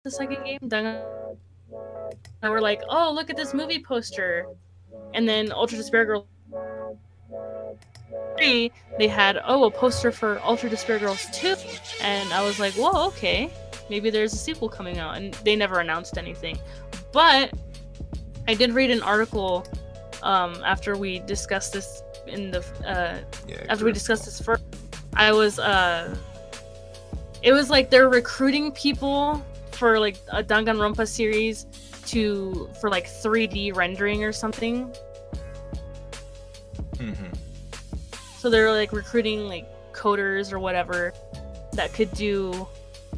the second game, Danganronpa, and we're like, oh, look at this movie poster. And then Ultra Despair Girls 3, they had, a poster for Ultra Despair Girls 2. And I was like, whoa, okay. Maybe there's a sequel coming out. And they never announced anything. But I did read an article after we discussed this after we discussed this first. I was it was like they're recruiting people for like a Danganronpa series for like 3D rendering or something. Mm-hmm. So they're like recruiting like coders or whatever that could do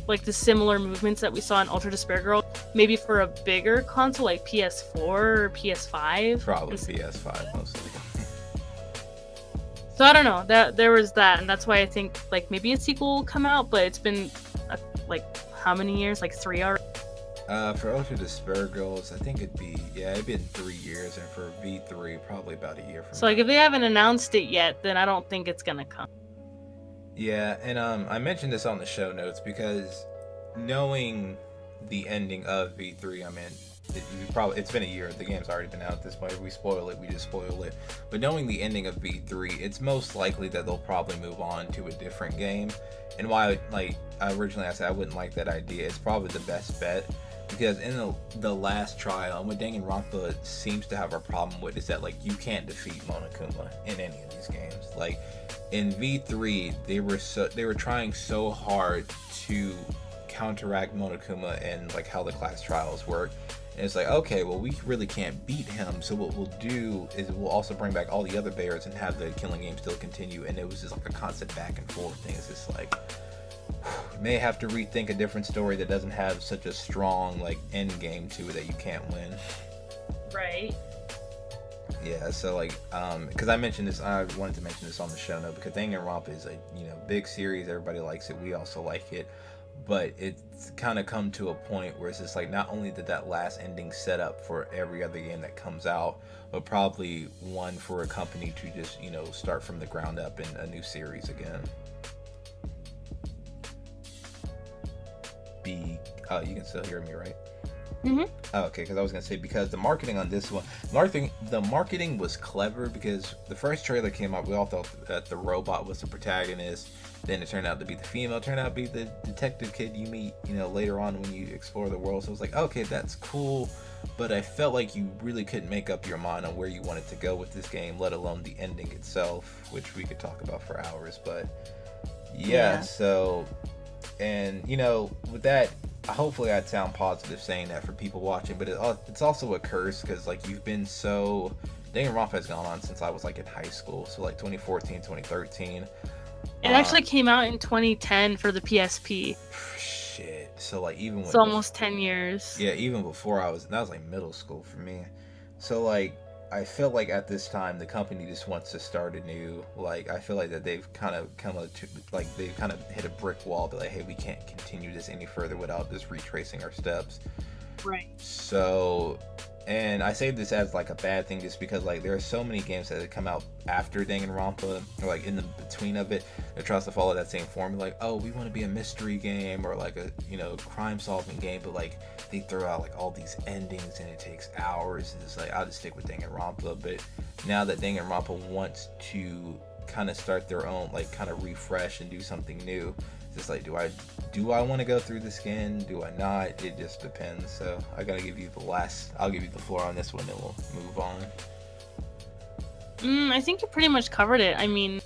like the similar movements that we saw in Ultra Despair Girl, maybe for a bigger console like PS4 or PS5. Probably PS5 mostly. So I don't know. That there was that, and that's why I think like maybe a sequel will come out. But it's been like how many years? Like 3 already. For Ultra Despair Girls, I think it'd been 3 years, and for V3, probably about a year from So like if they haven't announced it yet, then I don't think it's gonna come. Yeah, and I mentioned this on the show notes because knowing the ending of V3, I mean, it's been a year. The game's already been out at this point. If we spoil it, we just spoil it. But knowing the ending of V3, it's most likely that they'll probably move on to a different game. And why, like, originally I said I wouldn't like that idea. It's probably the best bet. Because in the last trial, and what Danganronpa seems to have a problem with is that, like, you can't defeat Monokuma in any of these games. Like, in V3, they were trying so hard to counteract Monokuma and, like, how the class trials work. And it's like, okay, well, we really can't beat him, so what we'll do is we'll also bring back all the other bears and have the killing game still continue. And it was just, like, a constant back and forth thing. It's just, like, may have to rethink a different story that doesn't have such a strong like end game to it that you can't win. Right. Yeah, so like because I wanted to mention this on the show note because Danganronpa is a big series, everybody likes it, we also like it, but it's kind of come to a point where it's just like not only did that last ending set up for every other game that comes out, but probably one for a company to just start from the ground up in a new series again. You can still hear me, right? Mm-hmm. Oh, okay, because I was gonna say because the marketing on this one, the marketing was clever because the first trailer came out, we all thought that the robot was the protagonist. Then it turned out to be the female. It turned out to be the detective kid you meet, later on when you explore the world. So it was like, okay, that's cool, but I felt like you really couldn't make up your mind on where you wanted to go with this game, let alone the ending itself, which we could talk about for hours. But yeah. So. And with that, hopefully I'd sound positive saying that for people watching, but it's also a curse because like Danganronpa has gone on since I was like in high school, so like 2014, 2013. It actually came out in 2010 for the PSP. Shit. So like even it's almost 10 years. Yeah, even before that was like middle school for me. So like I feel like at this time the company just wants to start anew. Like I feel like that they've kind of hit a brick wall. They're like, hey, we can't continue this any further without just retracing our steps. Right. So, and I say this as like a bad thing just because like there are so many games that have come out after Danganronpa or like in the between of it that tries to follow that same formula. Like, oh, we want to be a mystery game or like a crime solving game, but like they throw out like all these endings and it takes hours. And it's like I'll just stick with Danganronpa. But now that Danganronpa wants to kind of start their own like kind of refresh and do something new, it's just like do I want to go through this again? Do I not? It just depends. So I'll give you the floor on this one, then we'll move on. I think you pretty much covered it. I mean,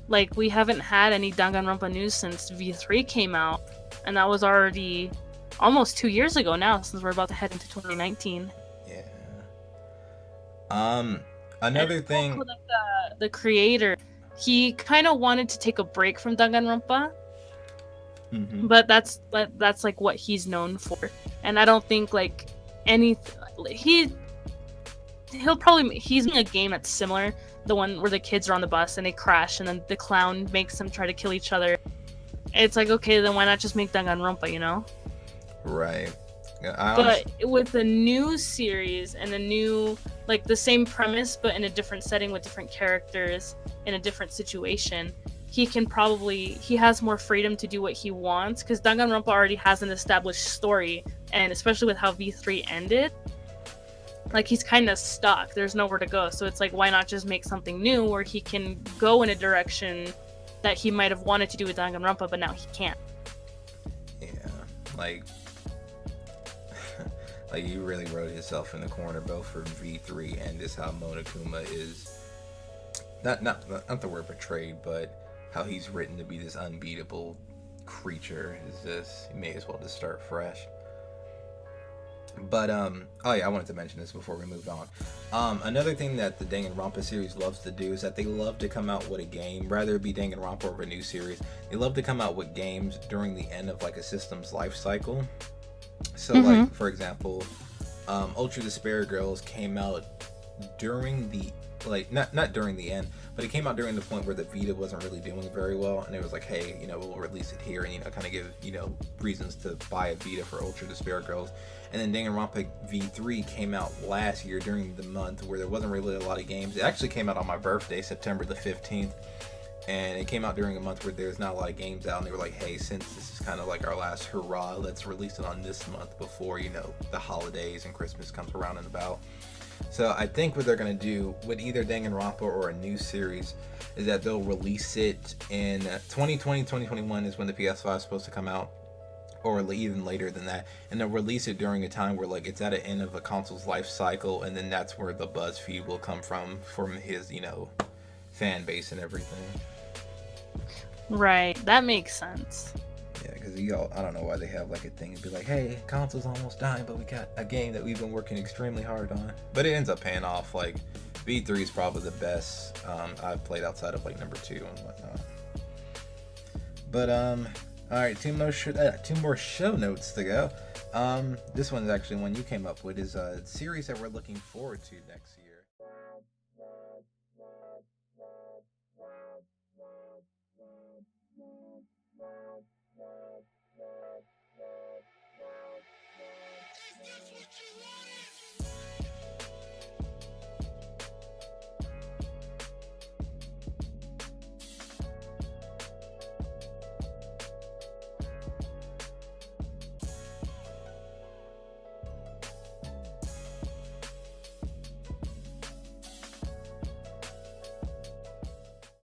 like we haven't had any Danganronpa news since V3 came out, and that was already almost 2 years ago now, since we're about to head into 2019. Yeah. Another thing. Also, like, the creator, he kind of wanted to take a break from Danganronpa. Mm-hmm. But that's like what he's known for, and I don't think like he's making a game that's similar, the one where the kids are on the bus and they crash and then the clown makes them try to kill each other. It's like, okay, then why not just make Danganronpa, Right. But with a new series and a new, like the same premise but in a different setting with different characters in a different situation, he has more freedom to do what he wants, because Danganronpa already has an established story and especially with how V3 ended, like he's kind of stuck. There's nowhere to go. So it's like, why not just make something new where he can go in a direction that he might have wanted to do with Danganronpa, but now he can't. Yeah, like like you really wrote yourself in the corner both for V3 and just how Monokuma is not the word portrayed, but how he's written to be this unbeatable creature is just, you may as well just start fresh. But oh yeah, I wanted to mention this before we moved on. Another thing that the Danganronpa series loves to do is that they love to come out with a game, rather it be Danganronpa or a new series. They love to come out with games during the end of like a system's life cycle. So like for example, Ultra Despair Girls came out during the not during the end, but it came out during the point where the Vita wasn't really doing very well, and it was like, hey, you know, we'll release it here, and you know, kind of give, you know, reasons to buy a Vita for Ultra Despair Girls. And then Danganronpa V3 came out last year during the month where there wasn't really a lot of games. It actually came out on my birthday, September the 15th, and it came out during a month where there's not a lot of games out, and they were like, hey, since this is kind of like our last hurrah, let's release it on this month before, you know, the holidays and Christmas comes around and about. So I think what they're going to do with either Danganronpa or a new series is that they'll release it in 2020, 2021 is when the PS5 is supposed to come out, or even later than that, and they'll release it during a time where like it's at the end of a console's life cycle, and then that's where the buzz feed will come from his, you know, fan base and everything. Right, that makes sense. Yeah, because I don't know why they have like a thing to be like, hey, console's almost dying, but we got a game that we've been working extremely hard on. But it ends up paying off. Like V3 is probably the best I've played outside of like number 2 and whatnot. But all right, two more show notes to go. This one is actually one you came up with. Is a series that we're looking forward to next year.